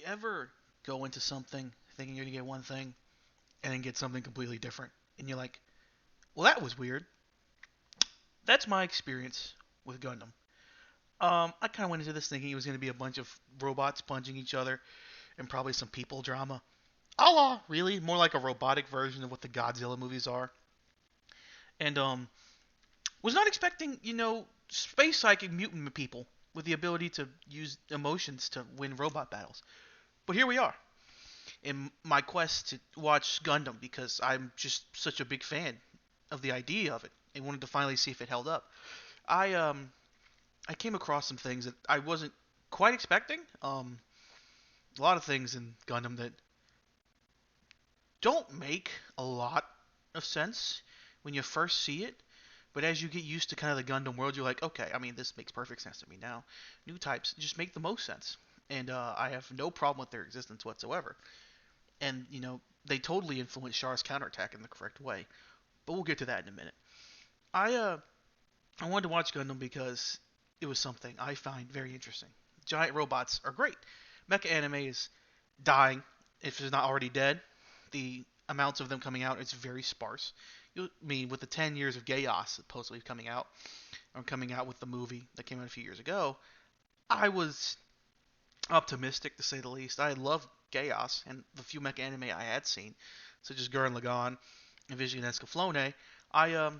You ever go into something thinking you're gonna get one thing and then get something completely different, and you're like, "Well, that was weird." That's my experience with Gundam. I kind of went into this thinking it was gonna be a bunch of robots punching each other and probably some people drama. Allah, really, more like a robotic version of what the Godzilla movies are. And was not expecting, space psychic mutant people with the ability to use emotions to win robot battles. But here we are in my quest to watch Gundam because I'm just such a big fan of the idea of it and wanted to finally see if it held up. I came across some things that I wasn't quite expecting. A lot of things in Gundam that don't make a lot of sense when you first see it, but as you get used to kind of the Gundam world, you're like, okay, I mean, this makes perfect sense to me now. New types just make the most sense, and I have no problem with their existence whatsoever. And they totally influenced Char's counterattack in the correct way. But we'll get to that in a minute. I uh I wanted to watch Gundam because it was something I find very interesting. Giant robots are great. Mecha anime is dying if it's not already dead. The amounts of them coming out is very sparse. I mean, with the 10 years of Chaos supposedly coming out, or coming out with the movie that came out a few years ago, I was optimistic to say the least. I loved Chaos and the few mecha anime I had seen, such as Gurren Lagann and Vision and Escaflowne. I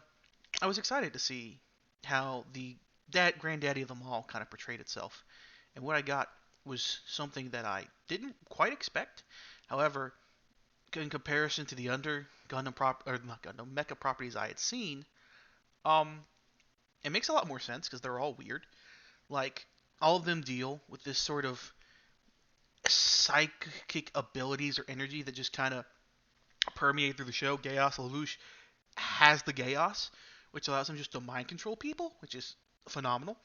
was excited to see how the that granddaddy of them all kind of portrayed itself, and what I got was something that I didn't quite expect. However, in comparison to the under Gundam or not Gundam mecha properties I had seen, um, it makes a lot more sense because they're all weird. Like all of them deal with this sort of psychic abilities or energy that just kind of permeate through the show. Chaos Lelouch has the chaos, which allows him just to mind control people, which is phenomenal.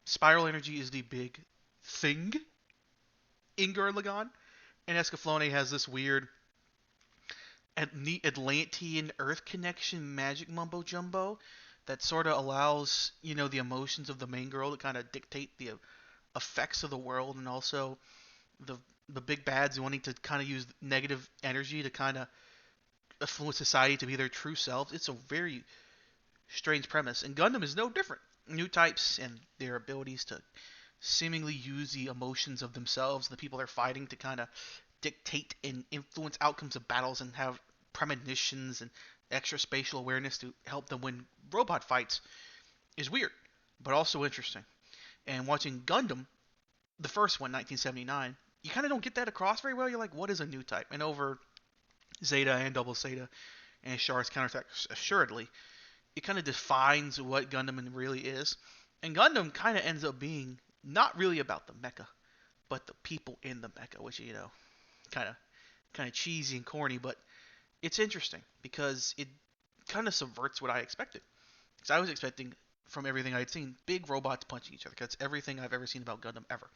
Spiral energy is the big thing in Gurren Lagann, and Escaflowne has this weird Atlantean Earth connection magic mumbo jumbo that sort of allows the emotions of the main girl to kind of dictate the effects of the world, and also the the big bads wanting to kind of use negative energy to kind of influence society to be their true selves. It's a very strange premise, and Gundam is no different. New types and their abilities to seemingly use the emotions of themselves and the people they're fighting to kind of dictate and influence outcomes of battles and have premonitions and extra spatial awareness to help them win robot fights is weird, but also interesting. And watching Gundam, the first one, 1979, you kind of don't get that across very well. You're like, what is a new type? And over Zeta and Double Zeta and Char's counterattack, assuredly, it kind of defines what Gundam really is. And Gundam kind of ends up being not really about the mecha, but the people in the mecha, which kind of kind of cheesy and corny, but it's interesting because it kind of subverts what I expected. Because I was expecting from everything I'd seen big robots punching each other. That's everything I've ever seen about Gundam ever.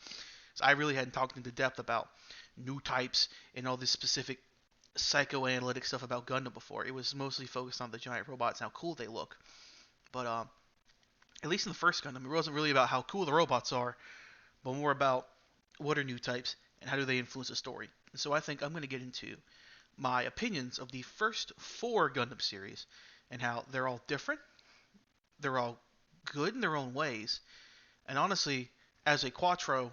So I really hadn't talked into depth about new types and all this specific psychoanalytic stuff about Gundam before. It was mostly focused on the giant robots and how cool they look. But at least in the first Gundam, it wasn't really about how cool the robots are, but more about what are new types and how do they influence the story. And so I think I'm going to get into my opinions of the first four Gundam series and how they're all different, they're all good in their own ways, and honestly, as a Quattro,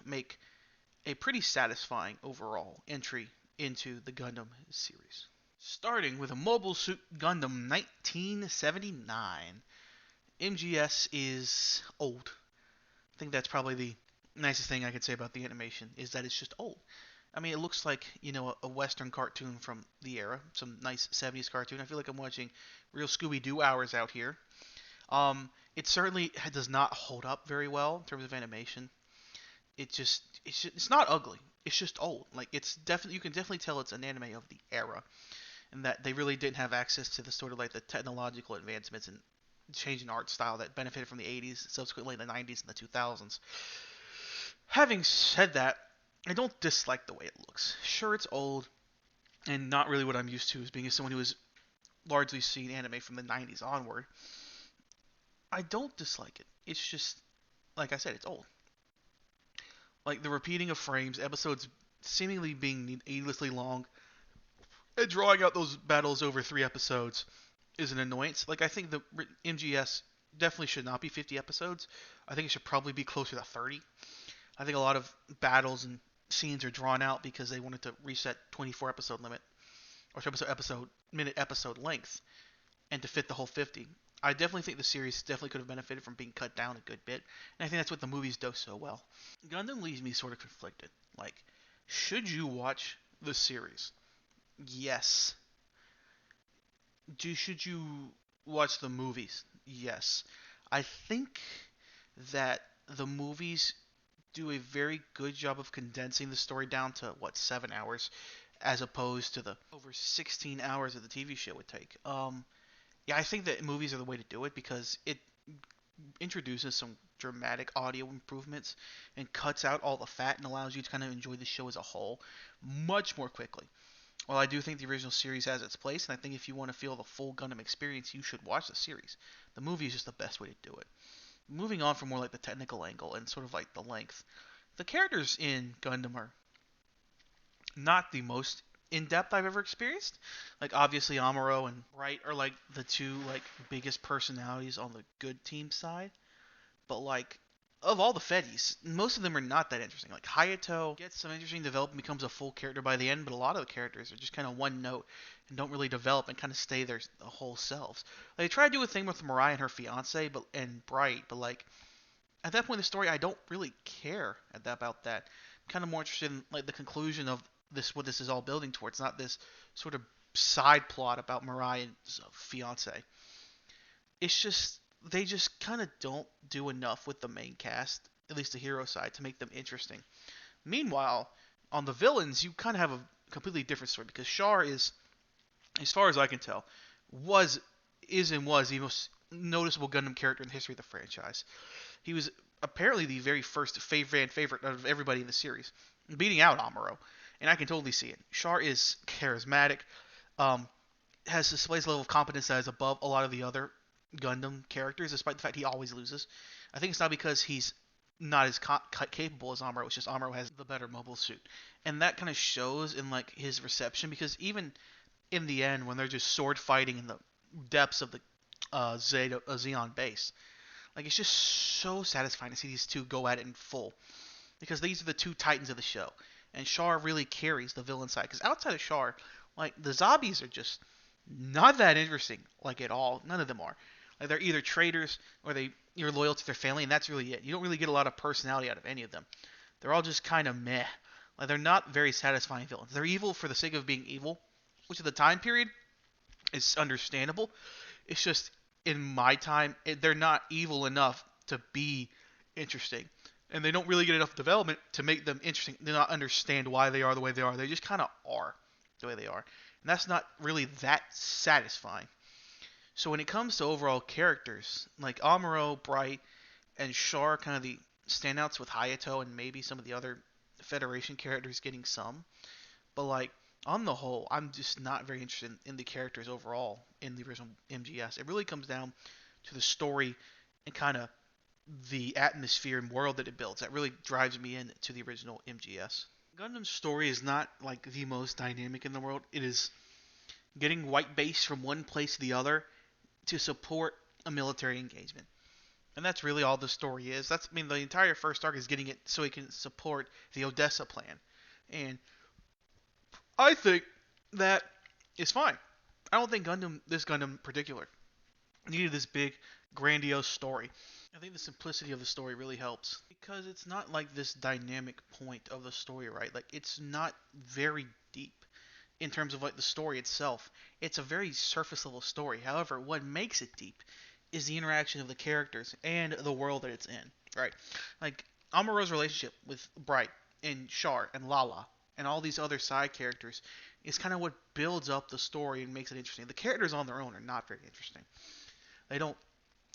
make a pretty satisfying overall entry into the Gundam series. Starting with a Mobile Suit Gundam 1979. MGS is old. I think that's probably the nicest thing I could say about the animation is that it's just old. I mean, it looks like a Western cartoon from the era, some nice '70s cartoon. I feel like I'm watching real Scooby Doo hours out here. It certainly does not hold up very well in terms of animation. It's not ugly. It's just old. Like it's definitely you can definitely tell it's an anime of the era, and that they really didn't have access to the sort of like the technological advancements and change in art style that benefited from the '80s, subsequently the '90s and the 2000s. Having said that, I don't dislike the way it looks. Sure, it's old and not really what I'm used to as being someone who has largely seen anime from the '90s onward. I don't dislike it. It's just, like I said, it's old. Like the repeating of frames, episodes seemingly being needlessly long, and drawing out those battles over 3 episodes is an annoyance. Like I think the MGS definitely should not be 50 episodes. I think it should probably be closer to 30. I think a lot of battles and scenes are drawn out because they wanted to reset 24 episode limit or episode minute episode length and to fit the whole 50. I definitely think the series definitely could have benefited from being cut down a good bit, and I think that's what the movies do so well. Gundam leaves me sort of conflicted. Like, should you watch the series? Yes. Should you watch the movies? Yes. I think that the movies do a very good job of condensing the story down to 7 hours, as opposed to the over 16 hours that the TV show would take. Yeah, I think that movies are the way to do it because it introduces some dramatic audio improvements and cuts out all the fat and allows you to kind of enjoy the show as a whole much more quickly. While I do think the original series has its place, and I think if you want to feel the full Gundam experience, you should watch the series. The movie is just the best way to do it. Moving on from more like the technical angle and sort of like the length, the characters in Gundam are not the most in depth I've ever experienced. Like obviously Amuro and Wright are like the two like biggest personalities on the good team side. But like of all the Fetties, most of them are not that interesting. Like Hayato gets some interesting development, becomes a full character by the end, but a lot of the characters are just kind of one note and don't really develop and kind of stay their whole selves. Like, they try to do a thing with Mariah and her fiance, but and Bright, but like at that point in the story, I don't really care about that. I'm kind of more interested in like the conclusion of this, what this is all building towards, not this sort of side plot about Mariah's fiance. It's just they just kind of don't do enough with the main cast, at least the hero side, to make them interesting. Meanwhile, on the villains, you kind of have a completely different story because Char is, as far as I can tell, was was the most noticeable Gundam character in the history of the franchise. He was apparently the very first favorite of everybody in the series, beating out Amuro, and I can totally see it. Char is charismatic, um, has displays a level of competence that is above a lot of the other Gundam characters, despite the fact he always loses. I think it's not because he's not as capable as Amuro. It's just Amuro has the better mobile suit, and that kind of shows in like his reception. Because even in the end, when they're just sword fighting in the depths of the Zeon base, like it's just so satisfying to see these two go at it in full. Because these are the two titans of the show, and Char really carries the villain side. Because outside of Char, like the zombies are just not that interesting, like at all. None of them are. Like they're either traitors or you're loyal to their family, and that's really it. You don't really get a lot of personality out of any of them. They're all just kind of meh. Like they're not very satisfying villains. They're evil for the sake of being evil, which at the time period is understandable. It's just in my time, they're not evil enough to be interesting, and they don't really get enough development to make them interesting. They not understand why they are the way they are. They just kind of are the way they are, and that's not really that satisfying. So when it comes to overall characters, like Amuro, Bright, and Char, kind of the standouts with Hayato and maybe some of the other Federation characters getting some. But like on the whole, I'm just not very interested in the characters overall in the original MGS. It really comes down to the story and kind of the atmosphere and world that it builds. That really drives me into the original MGS. Gundam's story is not like the most dynamic in the world. It is getting white base from one place to the other to support a military engagement. And that's really all the story is. I mean, the entire first arc is getting it so it can support the Odessa plan. And I think that is fine. I don't think this Gundam in particular, needed this big, grandiose story. I think the simplicity of the story really helps because it's not like this dynamic point of the story, right? Like it's not very deep in terms of like the story itself. It's a very surface level story. However, what makes it deep is the interaction of the characters and the world that it's in, right? Like Amuro's relationship with Bright and Char and Lala and all these other side characters is kind of what builds up the story and makes it interesting. The characters on their own are not very interesting. They don't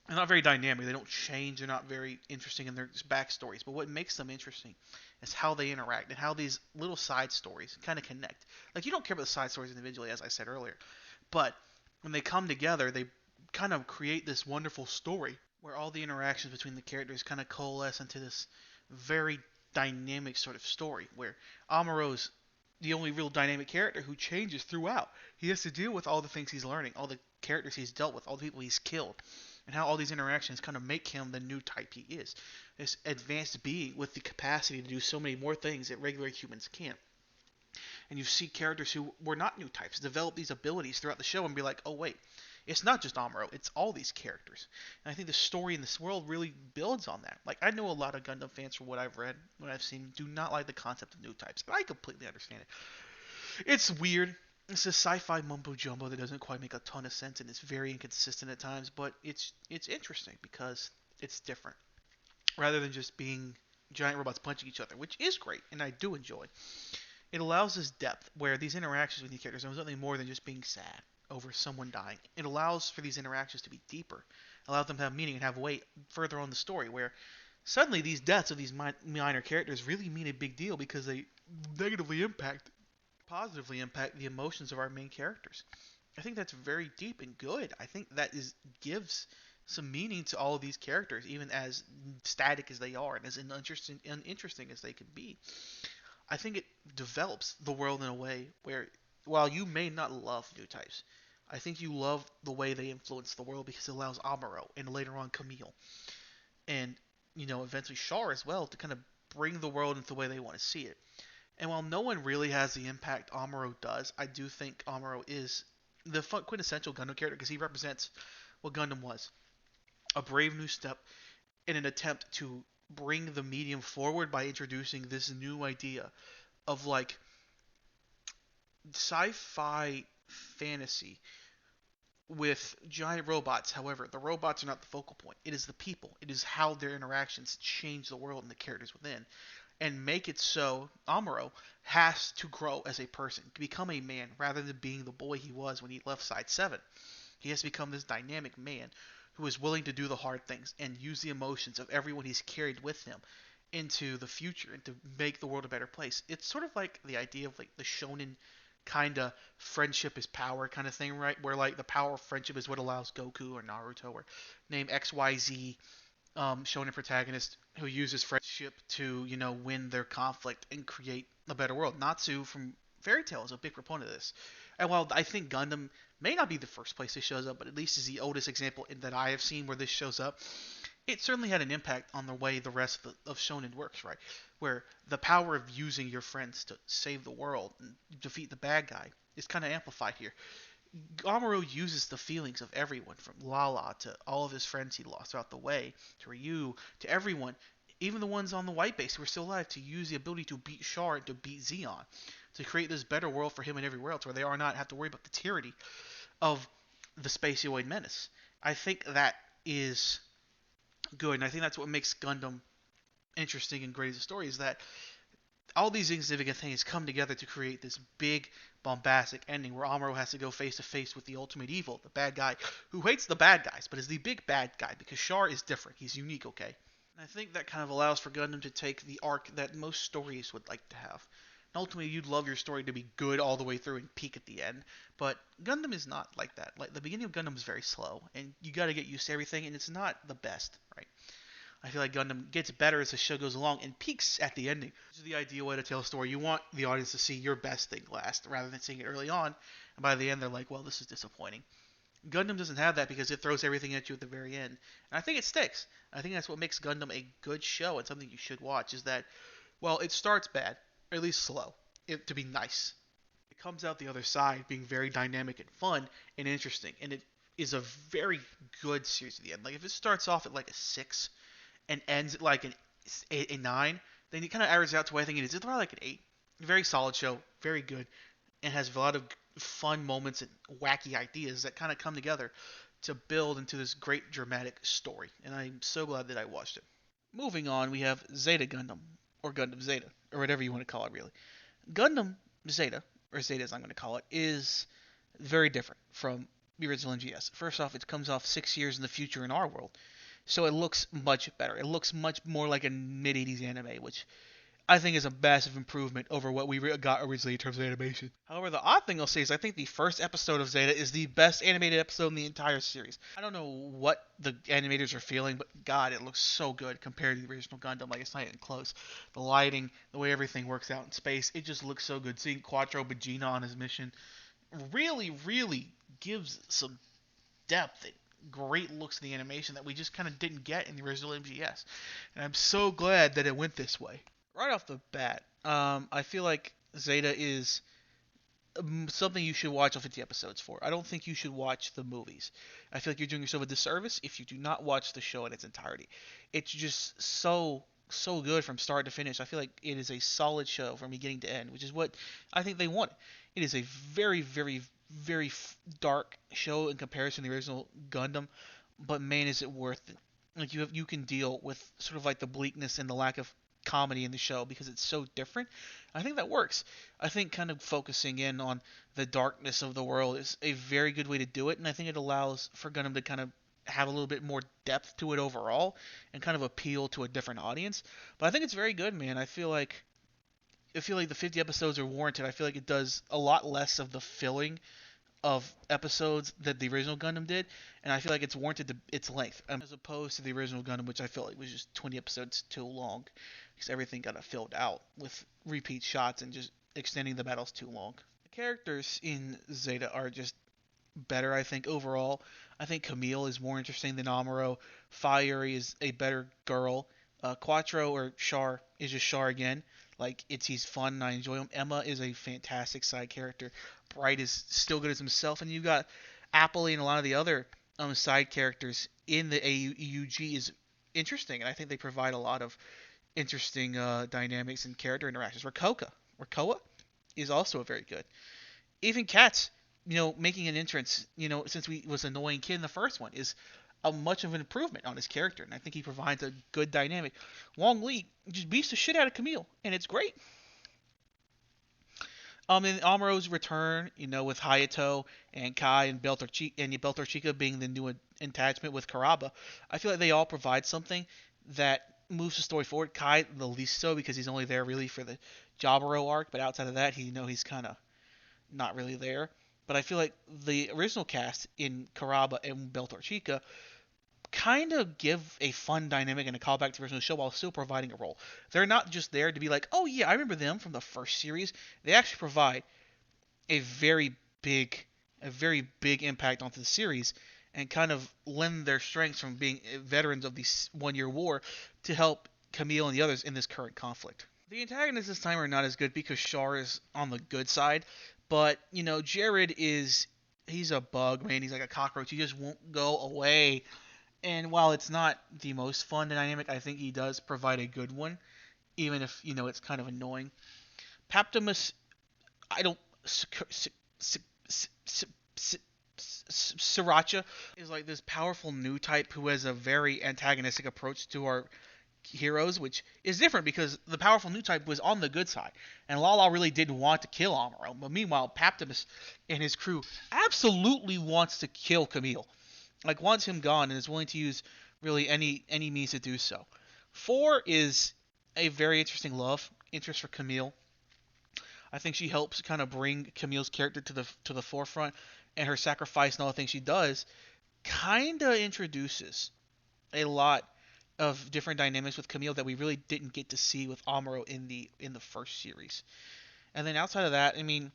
They're not very dynamic. They don't change. They're not very interesting in their backstories. But what makes them interesting is how they interact and how these little side stories kind of connect. Like, you don't care about the side stories individually, as I said earlier. But when they come together, they kind of create this wonderful story where all the interactions between the characters kind of coalesce into this very dynamic sort of story where Amuro's the only real dynamic character who changes throughout. He has to deal with all the things he's learning, all the characters he's dealt with, all the people he's killed, and how all these interactions kind of make him the new type he is. This advanced being with the capacity to do so many more things that regular humans can't. And you see characters who were not new types develop these abilities throughout the show and be like, oh wait, it's not just Amuro, it's all these characters. And I think the story in this world really builds on that. Like, I know a lot of Gundam fans, from what I've read, what I've seen, do not like the concept of new types, and I completely understand it. It's weird. It's a sci-fi mumbo jumbo that doesn't quite make a ton of sense, and it's very inconsistent at times. But it's interesting because it's different, rather than just being giant robots punching each other, which is great, and I do enjoy. It allows this depth where these interactions with these characters are something more than just being sad over someone dying. It allows for these interactions to be deeper, allows them to have meaning and have weight further on the story, where suddenly these deaths of these minor characters really mean a big deal because they negatively impact, positively impact the emotions of our main characters. I think that's very deep and good. I think that is gives some meaning to all of these characters, even as static as they are and as uninteresting as they can be. I think it develops the world in a way where, while you may not love new types, I think you love the way they influence the world because it allows Amuro and later on Camille and eventually Char as well to kind of bring the world into the way they want to see it. And while no one really has the impact Amuro does, I do think Amuro is the quintessential Gundam character because he represents what Gundam was: a brave new step in an attempt to bring the medium forward by introducing this new idea of like sci-fi fantasy with giant robots. However, the robots are not the focal point. It is the people. It is how their interactions change the world and the characters within, and make it so Amuro has to grow as a person, become a man rather than being the boy he was when he left Side 7. He has to become this dynamic man who is willing to do the hard things and use the emotions of everyone he's carried with him into the future and to make the world a better place. It's sort of like the idea of like the shonen kind of friendship is power kind of thing, right? Where like the power of friendship is what allows Goku or Naruto or name XYZ shonen protagonist who uses friendship to, win their conflict and create a better world. Natsu from Fairy Tail is a big proponent of this. And while I think Gundam may not be the first place it shows up, but at least is the oldest example that I have seen where this shows up, it certainly had an impact on the way the rest of shonen works, right? Where the power of using your friends to save the world and defeat the bad guy is kind of amplified here. Amuro uses the feelings of everyone, from Lala to all of his friends he lost throughout the way, to Ryu, to everyone, even the ones on the white base who are still alive, to use the ability to beat Char and to beat Zeon, to create this better world for him and everywhere else, where they are not have to worry about the tyranny of the Spacioid menace. I think that is good, and I think that's what makes Gundam interesting and great as a story, is that all these insignificant things come together to create this big, bombastic ending where Amuro has to go face to face with the ultimate evil, the bad guy, who hates the bad guys, but is the big bad guy, because Char is different. He's unique, okay? And I think that kind of allows for Gundam to take the arc that most stories would like to have. And ultimately, you'd love your story to be good all the way through and peak at the end, but Gundam is not like that. Like, the beginning of Gundam is very slow, and you gotta get used to everything, and it's not the best, right? I feel like Gundam gets better as the show goes along and peaks at the ending. Which is the ideal way to tell a story. You want the audience to see your best thing last, rather than seeing it early on, and by the end they're like, well, this is disappointing. Gundam doesn't have that because it throws everything at you at the very end. And I think it sticks. I think that's what makes Gundam a good show and something you should watch, is that, well, it starts bad, or at least slow, to be nice. It comes out the other side being very dynamic and fun and interesting, and it is a very good series at the end. Like, if it starts off at like a 6 and ends at like an 8, a 9, then it kind of averages out to what I think it is. It's about like an 8. Very solid show, very good, and has a lot of fun moments and wacky ideas that kind of come together to build into this great dramatic story. And I'm so glad that I watched it. Moving on, we have Zeta Gundam, or Gundam Zeta, or whatever you want to call it, really. Gundam Zeta, or Zeta as I'm going to call it, is very different from the original NGS. First off, it comes off 6 years in the future in our world, so it looks much better. It looks much more like a mid-80s anime, which I think is a massive improvement over what we got originally in terms of animation. However, the odd thing I'll say is I think the first episode of Zeta is the best animated episode in the entire series. I don't know what the animators are feeling, but God, it looks so good compared to the original Gundam. Like, it's not even close. The lighting, the way everything works out in space, it just looks so good. Seeing Quattro Vegeta on his mission really gives some depth and great looks to the animation that we just kind of didn't get in the original MGS. And I'm so glad that it went this way. Right off the bat, I feel like Zeta is something you should watch all 50 episodes for. I don't think you should watch the movies. I feel like you're doing yourself a disservice if you do not watch the show in its entirety. It's just so good from start to finish. I feel like it is a solid show from beginning to end, which is what I think they wanted. It is a very dark show in comparison to the original Gundam, but man, is it worth it. Like you can deal with sort of like the bleakness and the lack of comedy in the show because it's so different. I think that works. I think kind of focusing in on the darkness of the world is a very good way to do it, and I think it allows for Gundam to kind of have a little bit more depth to it overall and kind of appeal to a different audience. But I think it's very good, man. I feel like the 50 episodes are warranted. I feel like it does a lot less of the filling of episodes that the original Gundam did, and I feel like it's warranted to its length, as opposed to the original Gundam, which I felt like was just 20 episodes too long, because everything got filled out with repeat shots and just extending the battles too long. The characters in Zeta are just better, I think, overall. I think Camille is more interesting than Amuro. Fire is a better girl. Quattro or Char is just Char again. Like, he's fun and I enjoy him. Emma is a fantastic side character. Bright is still good as himself, and you've got Apple and a lot of the other side characters in the AUG is interesting, and I think they provide a lot of interesting dynamics and character interactions. Rakoa is also very good. Even Katz, making an entrance, since we was an annoying kid in the first one, is a much of an improvement on his character, and I think he provides a good dynamic. Wong Li just beats the shit out of Camille, and it's great. In Amuro's return, with Hayato and Kai and Beltorchica being the new attachment with Karaba, I feel like they all provide something that moves the story forward. Kai the least so because he's only there really for the Jaburo arc, but outside of that, he's kind of not really there. But I feel like the original cast in Karaba and Beltorchica kind of give a fun dynamic and a callback to the original show while still providing a role. They're not just there to be like, oh yeah, I remember them from the first series. They actually provide a very big impact onto the series and kind of lend their strengths from being veterans of the 1-year war to help Camille and the others in this current conflict. The antagonists this time are not as good because Char is on the good side, but Jared he's a bug, man. He's like a cockroach. He just won't go away. And while it's not the most fun dynamic, I think he does provide a good one, even if, it's kind of annoying. Paptimus, I don't... Sriracha is like this powerful new type who has a very antagonistic approach to our heroes, which is different because the powerful new type was on the good side, and Lala really didn't want to kill Amuro. But meanwhile, Paptimus and his crew absolutely wants to kill Camille. Like, wants him gone and is willing to use really any means to do so. 4 is a very interesting love interest for Camille. I think she helps kind of bring Camille's character to the forefront, and her sacrifice and all the things she does kind of introduces a lot of different dynamics with Camille that we really didn't get to see with Amuro in the first series. And then outside of that, I mean,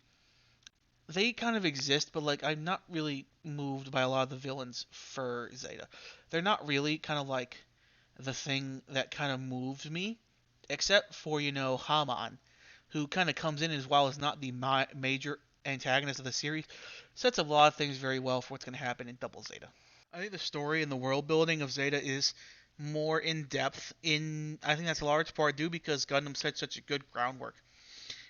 they kind of exist, but like I'm not really moved by a lot of the villains for Zeta. They're not really kind of like the thing that kind of moves me, except for Haman, who kind of comes in as well as not the major antagonist of the series, sets up a lot of things very well for what's going to happen in Double Zeta. I think the story and the world building of Zeta is more in depth. I think that's a large part due because Gundam set such a good groundwork.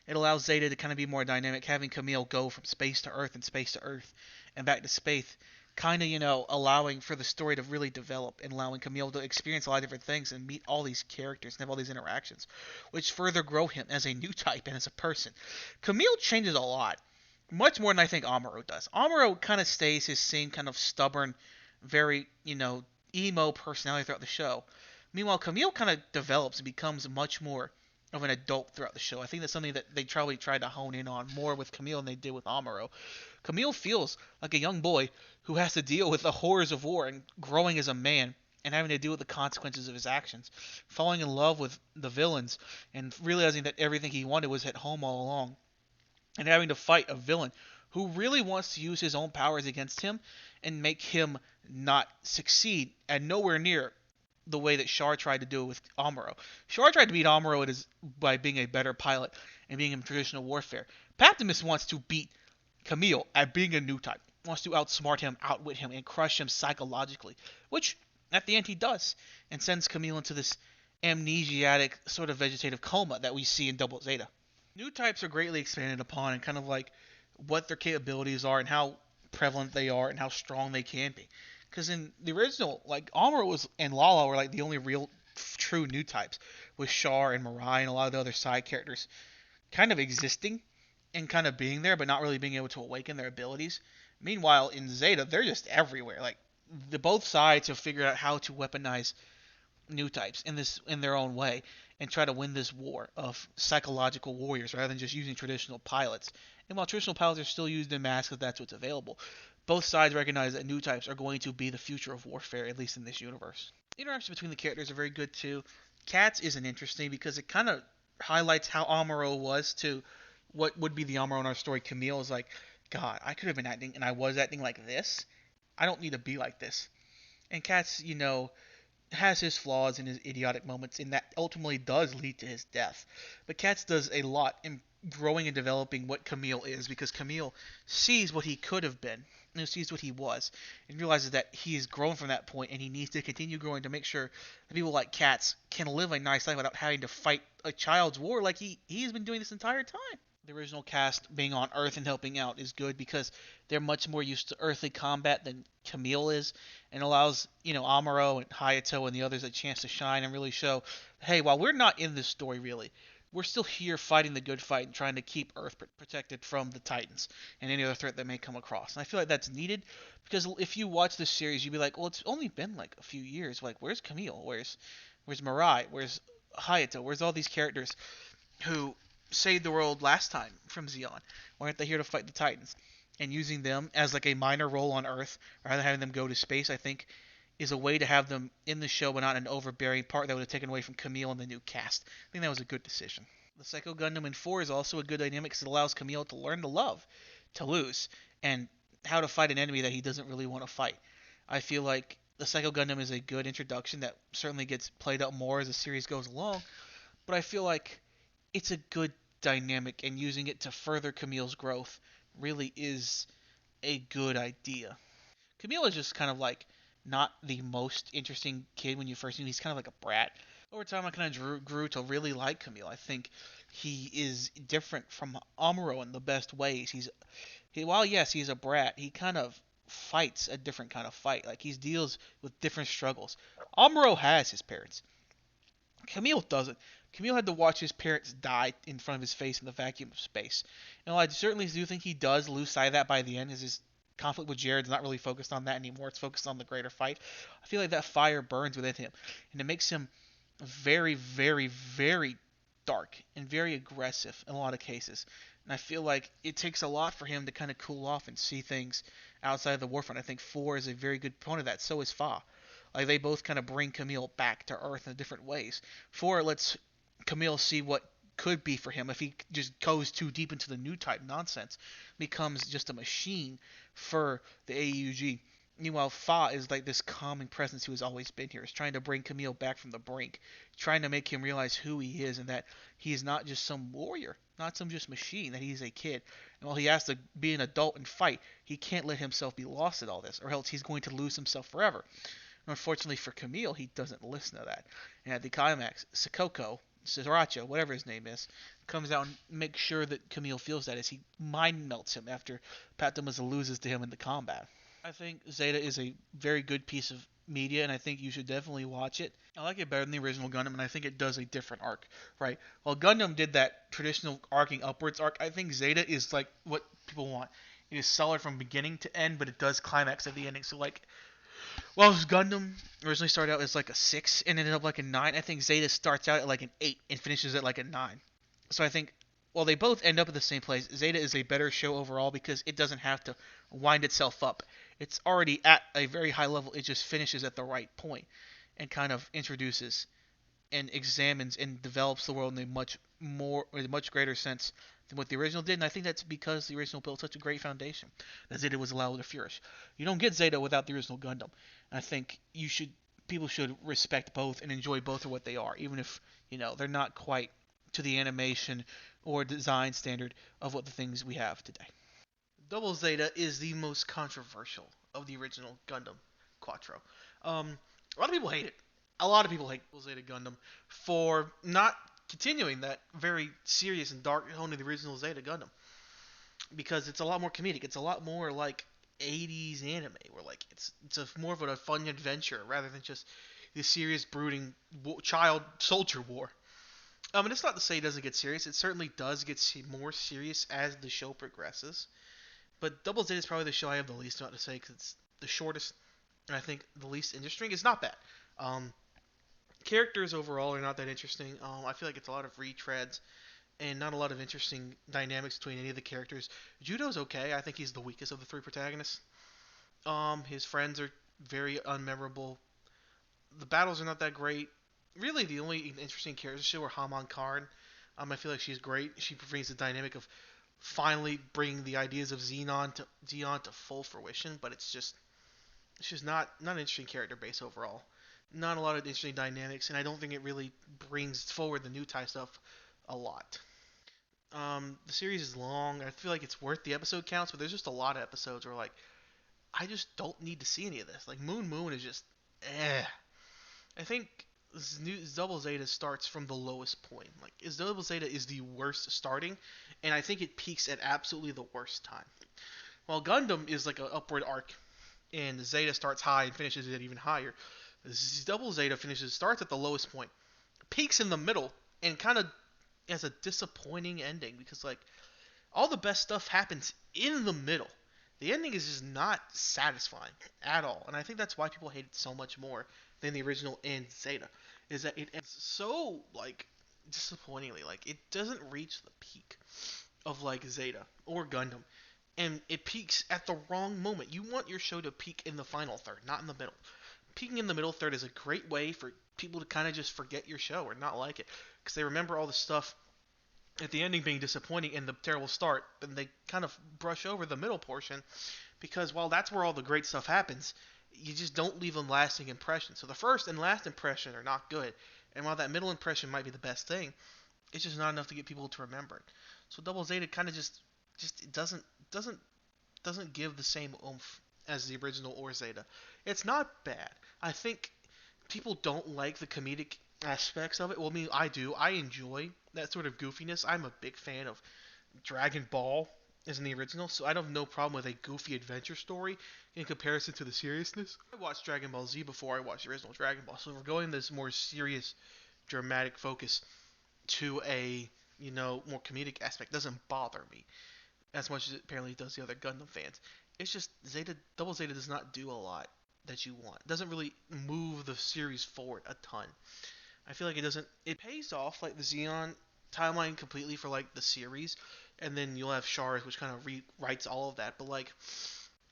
It allows Zeta to kind of be more dynamic, having Camille go from space to Earth and space to Earth and back to space, kind of, allowing for the story to really develop and allowing Camille to experience a lot of different things and meet all these characters and have all these interactions, which further grow him as a new type and as a person. Camille changes a lot, much more than I think Amuro does. Amuro kind of stays his same kind of stubborn, very, emo personality throughout the show. Meanwhile, Camille kind of develops and becomes much more of an adult throughout the show. I think that's something that they probably tried to hone in on more with Camille than they did with Amuro. Camille feels like a young boy who has to deal with the horrors of war and growing as a man and having to deal with the consequences of his actions, falling in love with the villains and realizing that everything he wanted was at home all along, and having to fight a villain who really wants to use his own powers against him and make him not succeed and nowhere near the way that Char tried to do it with Amuro. Char tried to beat Amuro by being a better pilot and being in traditional warfare. Paptimus wants to beat Camille at being a new type, wants to outsmart him, outwit him, and crush him psychologically, which at the end he does, and sends Camille into this amnesiac sort of vegetative coma that we see in Double Zeta. New types are greatly expanded upon and kind of like what their capabilities are and how prevalent they are and how strong they can be. Because in the original, like Amuro was and Lala were like the only real true new types, with Char and Mirai and a lot of the other side characters kind of existing and kind of being there, but not really being able to awaken their abilities. Meanwhile, in Zeta, they're just everywhere. Like both sides have figured out how to weaponize new types in their own way and try to win this war of psychological warriors rather than just using traditional pilots. And while traditional pilots are still used in mass because that's what's available, both sides recognize that new types are going to be the future of warfare, at least in this universe. Interactions between the characters are very good too. Cats isn't interesting because it kind of highlights how Amuro was to what would be the Amuro in our story. Camille is like, God, I could have been acting and I was acting like this. I don't need to be like this. And Cats, has his flaws and his idiotic moments, and that ultimately does lead to his death. But Cats does a lot in growing and developing what Camille is, because Camille sees what he could have been, and sees what he was, and realizes that he has grown from that point, and he needs to continue growing to make sure that people like Cats can live a nice life without having to fight a child's war like he's been doing this entire time. The original cast being on Earth and helping out is good because they're much more used to earthly combat than Camille is, and allows Amuro and Hayato and the others a chance to shine and really show, hey, while we're not in this story really, we're still here fighting the good fight and trying to keep Earth protected from the Titans and any other threat that may come across. And I feel like that's needed because if you watch this series, you'd be like, well, it's only been like a few years. Like, where's Camille? Where's Mirai? Where's Hayato? Where's all these characters who saved the world last time from Zeon? Why aren't they here to fight the Titans? And using them as like a minor role on Earth rather than having them go to space, I think is a way to have them in the show but not an overbearing part that would have taken away from Camille and the new cast. I think that was a good decision. The Psycho Gundam in 4 is also a good dynamic because it allows Camille to learn to love, to lose, and how to fight an enemy that he doesn't really want to fight. I feel like the Psycho Gundam is a good introduction that certainly gets played up more as the series goes along, but I feel like it's a good dynamic, and using it to further Camille's growth really is a good idea. Camille is just kind of like not the most interesting kid when you first meet him. He's kind of like a brat. Over time, I kind of grew to really like Camille. I think he is different from Amuro in the best ways. While yes, he's a brat, he kind of fights a different kind of fight. Like he deals with different struggles. Amuro has his parents. Camille doesn't. Camille had to watch his parents die in front of his face in the vacuum of space. And while I certainly do think he does lose sight of that by the end, as his conflict with Jared's not really focused on that anymore. It's focused on the greater fight. I feel like that fire burns within him, and it makes him very, very, very dark and very aggressive in a lot of cases. And I feel like it takes a lot for him to kind of cool off and see things outside of the warfront. I think 4 is a very good point of that. So is Fa. Like they both kind of bring Camille back to Earth in different ways. 4 lets Camille see what could be for him if he just goes too deep into the new type nonsense, becomes just a machine for the AUG. Meanwhile, Fa is like this calming presence who has always been here. Is trying to bring Camille back from the brink, trying to make him realize who he is and that he is not just some warrior, not some just machine, that he's a kid. And while he has to be an adult and fight, he can't let himself be lost in all this, or else he's going to lose himself forever. And unfortunately for Camille, he doesn't listen to that. And at the climax, Sakoko, Sriracha, whatever his name is, comes out and makes sure that Camille feels that as he mind melts him after Patimus loses to him in the combat. I think Zeta is a very good piece of media, and I think you should definitely watch it. I like it better than the original Gundam, and I think it does a different arc, right? While Gundam did that traditional arcing upwards arc, I think Zeta is like what people want. It is solid from beginning to end, but it does climax at the ending. So like Well, Gundam originally started out as like a 6 and ended up like a 9. I think Zeta starts out at like an 8 and finishes at like a 9. So I think, well, they both end up at the same place. Zeta is a better show overall because it doesn't have to wind itself up. It's already at a very high level. It just finishes at the right point and kind of introduces and examines and develops the world in a much greater sense than what the original did. And I think that's because the original built such a great foundation that Zeta was allowed to flourish. You don't get Zeta without the original Gundam. And I think people should respect both and enjoy both for what they are, even if they're not quite to the animation or design standard of what the things we have today. Double Zeta is the most controversial of the original Gundam Quattro. A lot of people hate it. A lot of people hate Double Zeta Gundam for not continuing that very serious and dark tone of the original Zeta Gundam because it's a lot more comedic. It's a lot more like 80s anime, where like it's more of a fun adventure rather than just the serious, brooding child soldier war. And it's not to say it doesn't get serious. It certainly does get more serious as the show progresses. But Double Z is probably the show I have the least amount to say because it's the shortest and I think the least interesting. It's not bad. Um, Characters overall are not that interesting. I feel like it's a lot of retreads and not a lot of interesting dynamics between any of the characters. Judo's okay. I think he's the weakest of the three protagonists. His friends are very unmemorable. The battles are not that great. Really, the only interesting characters show are Haman Karn. I feel like she's great. She brings the dynamic of finally bringing the ideas of Xeon to full fruition, but it's just not an interesting character base overall. Not a lot of interesting dynamics, and I don't think it really brings forward the new type stuff a lot. The series is long. I feel like it's worth the episode counts, but there's just a lot of episodes where like I just don't need to see any of this. Like Moon is just eh. I think Double Zeta starts from the lowest point. Like Double Zeta is the worst starting, and I think it peaks at absolutely the worst time. While Gundam is like an upward arc, and Zeta starts high and finishes it even higher. Double Zeta starts at the lowest point, peaks in the middle, and kind of has a disappointing ending because like all the best stuff happens in the middle. The ending is just not satisfying at all, and I think that's why people hate it so much more than the original and Zeta. Is that it ends so like disappointingly, like it doesn't reach the peak of like Zeta or Gundam, and it peaks at the wrong moment. You want your show to peak in the final third, not in the middle. Peaking in the middle third is a great way for people to kind of just forget your show or not like it because they remember all the stuff at the ending being disappointing and the terrible start, and they kind of brush over the middle portion because while that's where all the great stuff happens, you just don't leave a lasting impression. So the first and last impression are not good, and while that middle impression might be the best thing, it's just not enough to get people to remember it. So Double Zeta kind of just doesn't doesn't give the same oomph as the original or Zeta. It's not bad. I think people don't like the comedic aspects of it. Well, I mean, I do. I enjoy that sort of goofiness. I'm a big fan of Dragon Ball as in the original, so I have no problem with a goofy adventure story in comparison to the seriousness. I watched Dragon Ball Z before I watched the original Dragon Ball, so we're going this more serious, dramatic focus to a more comedic aspect doesn't bother me as much as it apparently does the other Gundam fans. It's just Double Zeta does not do a lot that you want. It doesn't really move the series forward a ton. I feel like it doesn't. It pays off like the Xeon timeline completely for like the series, and then you'll have Shars, which kind of rewrites all of that. But like,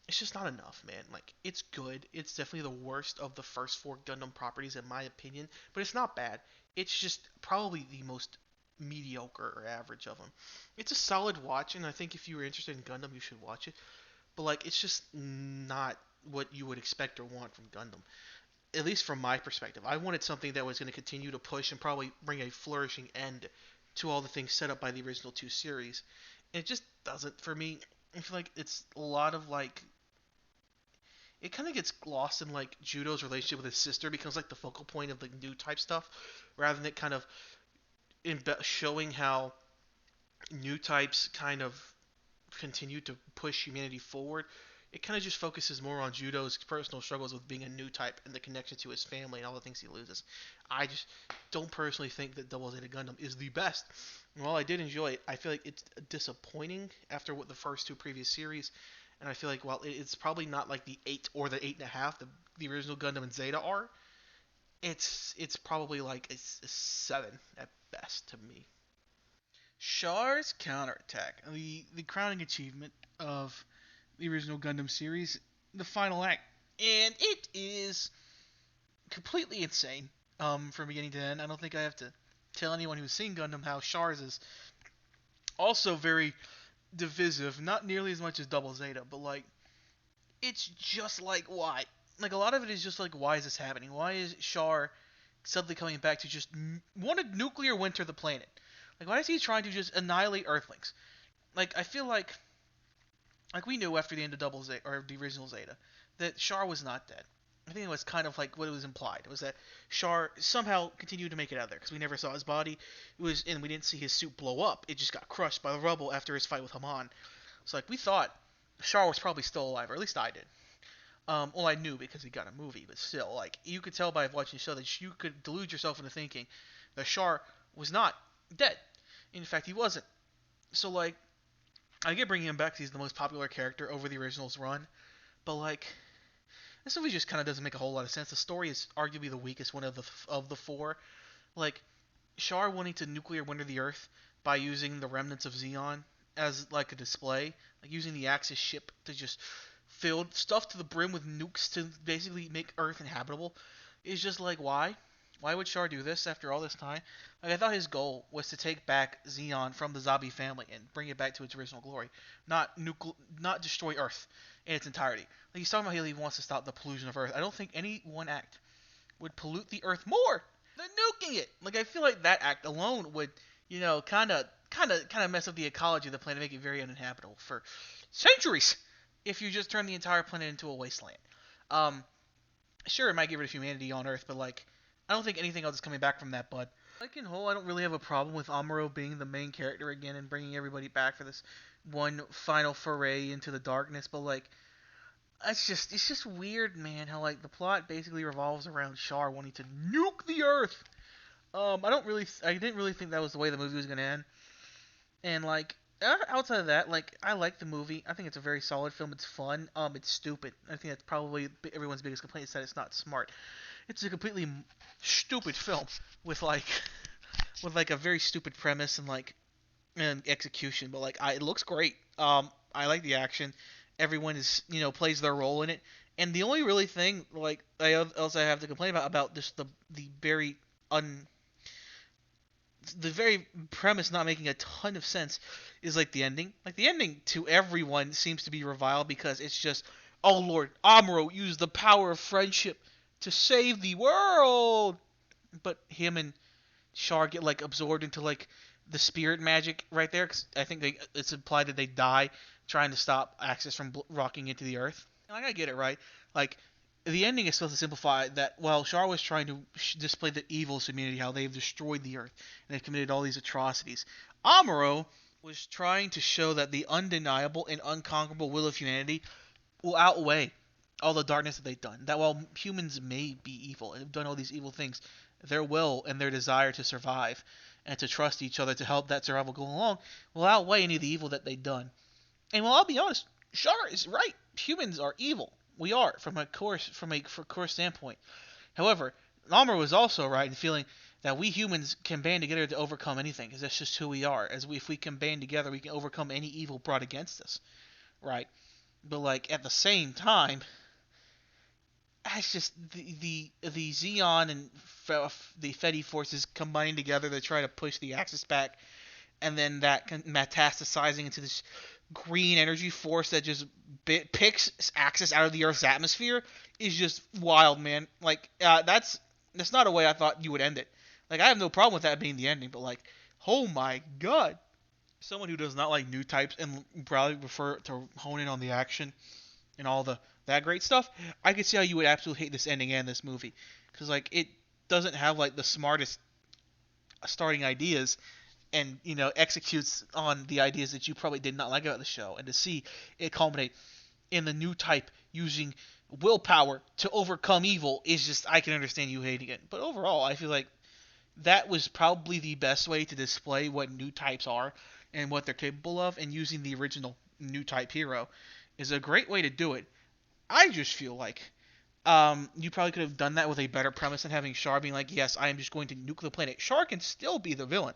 it's just not enough, man. Like, it's good. It's definitely the worst of the first four Gundam properties in my opinion, but it's not bad. It's just probably the most mediocre or average of them. It's a solid watch, and I think if you were interested in Gundam, you should watch it. But like, it's just not what you would expect or want from Gundam. At least from my perspective, I wanted something that was going to continue to push and probably bring a flourishing end to all the things set up by the original two series. And it just doesn't for me. I feel like it's a lot of like it kind of gets lost in like Judo's relationship with his sister becomes like the focal point of the new type stuff, rather than it kind of showing how new types kind of continue to push humanity forward. It kind of just focuses more on Judo's personal struggles with being a new type and the connection to his family and all the things he loses. I just don't personally think that Double Zeta Gundam is the best. And while I did enjoy it, I feel like it's disappointing after what the first two previous series. And I feel like while it's probably not like the 8 or the 8.5, the the original Gundam and Zeta are, it's probably like a 7 at best to me. Char's counterattack, the crowning achievement of the original Gundam series, the final act, and it is completely insane from beginning to end. I don't think I have to tell anyone who's seen Gundam how Char's is also very divisive, not nearly as much as Double Zeta, but like it's just like why? Like a lot of it is just like why is this happening? Why is Char suddenly coming back to just want to nuclear winter the planet? Like why is he trying to just annihilate Earthlings? Like I feel like we knew after the end of Double Zeta or the original Zeta that Char was not dead. I think it was kind of like what it was implied. It was that Char somehow continued to make it out there because we never saw his body. It was and we didn't see his suit blow up. It just got crushed by the rubble after his fight with Haman. So like we thought Char was probably still alive, or at least I did. Well, I knew because he got a movie, but still, like you could tell by watching the show that you could delude yourself into thinking that Char was not dead. In fact, he wasn't. So like I get bringing him back because he's the most popular character over the original's run, but like this movie just kind of doesn't make a whole lot of sense. The story is arguably the weakest one of the four. Like Char wanting to nuclear winter the Earth by using the remnants of Xeon as like a display, like using the Axis ship to just fill stuff to the brim with nukes to basically make Earth inhabitable, is just like why? Why would Char do this after all this time? Like I thought his goal was to take back Xeon from the Zabi family and bring it back to its original glory, not destroy Earth in its entirety. Like he's talking about how he wants to stop the pollution of Earth. I don't think any one act would pollute the Earth more than nuking it. Like I feel like that act alone would, kind of mess up the ecology of the planet, make it very uninhabitable for centuries. If you just turn the entire planet into a wasteland, um, sure, it might get rid of humanity on Earth, but like, I don't think anything else is coming back from that. But like in whole, I don't really have a problem with Amuro being the main character again and bringing everybody back for this one final foray into the darkness. But like, it's just weird, man. How like the plot basically revolves around Char wanting to nuke the Earth. I didn't really think that was the way the movie was gonna end. And like outside of that, like I like the movie. I think it's a very solid film. It's fun. It's stupid. I think that's probably everyone's biggest complaint is that it's not smart. It's a completely stupid film with like with like a very stupid premise and like and execution. But like it looks great. I like the action. Everyone is plays their role in it. And the only really thing like else I have to complain about just the very un the very premise not making a ton of sense is like the ending. Like the ending to everyone seems to be reviled because it's just, oh Lord, Amuro used the power of friendship to save the world. But him and Char get like absorbed into like the spirit magic right there. Cause I think it's implied that they die trying to stop Axis from rocking into the Earth. Like I get it right. Like the ending is supposed to simplify that while Char was trying to display the evils of humanity, how they've destroyed the Earth and they've committed all these atrocities, Amuro was trying to show that the undeniable and unconquerable will of humanity will outweigh all the darkness that they've done. That while humans may be evil and have done all these evil things, their will and their desire to survive and to trust each other to help that survival go along will outweigh any of the evil that they've done. And well, I'll be honest, Char is right. Humans are evil. We are from a course standpoint. However, Amuro was also right in feeling that we humans can band together to overcome anything, because that's just who we are. If we can band together, we can overcome any evil brought against us, right? But like at the same time, that's just the Xeon and the Fedi forces combining together to try to push the Axis back, and then that metastasizing into this green energy force that just picks Axis out of the Earth's atmosphere is just wild, man. Like that's not a way I thought you would end it. Like I have no problem with that being the ending, but like, oh my god. Someone who does not like new types and probably prefer to hone in on the action and all that great stuff, I could see how you would absolutely hate this ending and this movie, because like it doesn't have like the smartest starting ideas, and executes on the ideas that you probably did not like about the show, and to see it culminate in the new type using willpower to overcome evil is just, I can understand you hating it. But overall, I feel like that was probably the best way to display what new types are and what they're capable of, and using the original new type hero is a great way to do it. I just feel like You probably could have done that with a better premise than having Char being like, yes, I am just going to nuke the planet. Char can still be the villain.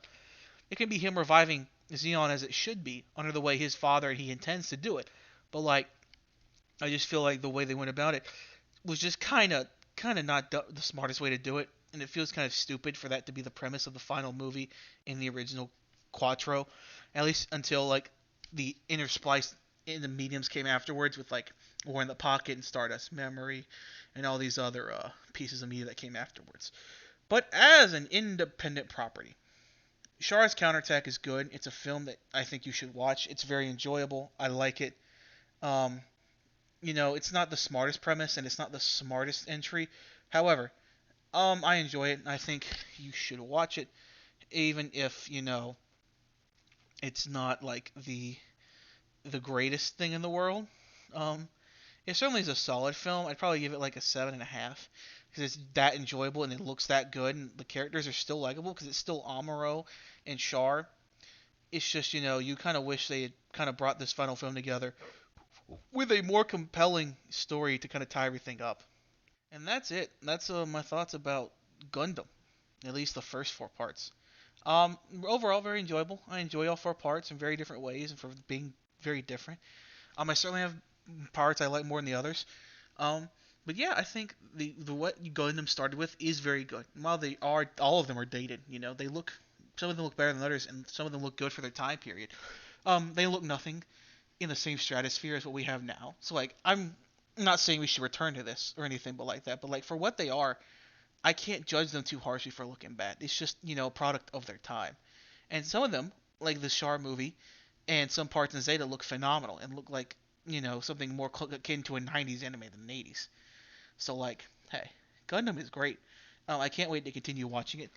It can be him reviving Xeon as it should be, under the way his father and he intends to do it. But like, I just feel like the way they went about it was just kind of not the smartest way to do it, and it feels kind of stupid for that to be the premise of the final movie in the original Quattro, at least until like the intersplice in the mediums came afterwards with like War in the Pocket and Stardust Memory and all these other pieces of media that came afterwards. But as an independent property, Char's Counterattack is good. It's a film that I think you should watch. It's very enjoyable. I like it. Um, it's not the smartest premise and it's not the smartest entry. However, I enjoy it. I think you should watch it, even if it's not like the greatest thing in the world. Um, it certainly is a solid film. I'd probably give it like a 7.5 because it's that enjoyable and it looks that good and the characters are still likable because it's still Amuro and Char. It's just you kind of wish they had kind of brought this final film together with a more compelling story to kind of tie everything up. And that's it. That's my thoughts about Gundam, at least the first four parts. Overall, very enjoyable. I enjoy all four parts in very different ways and for being very different. I certainly have parts I like more than the others. Um, but yeah, I think the what Gundam started with is very good. While they are all of them are dated, they look some of them look better than others, and some of them look good for their time period. They look nothing in the same stratosphere as what we have now. So like, I'm not saying we should return to this or anything, but like that. But like for what they are, I can't judge them too harshly for looking bad. It's just a product of their time. And some of them, like the Char movie, and some parts in Zeta look phenomenal and look like something more akin to a '90s anime than an '80s. So like, hey, Gundam is great. I can't wait to continue watching it.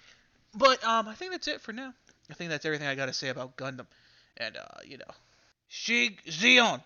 But I think that's it for now. I think that's everything I got to say about Gundam. And Shig Zeon.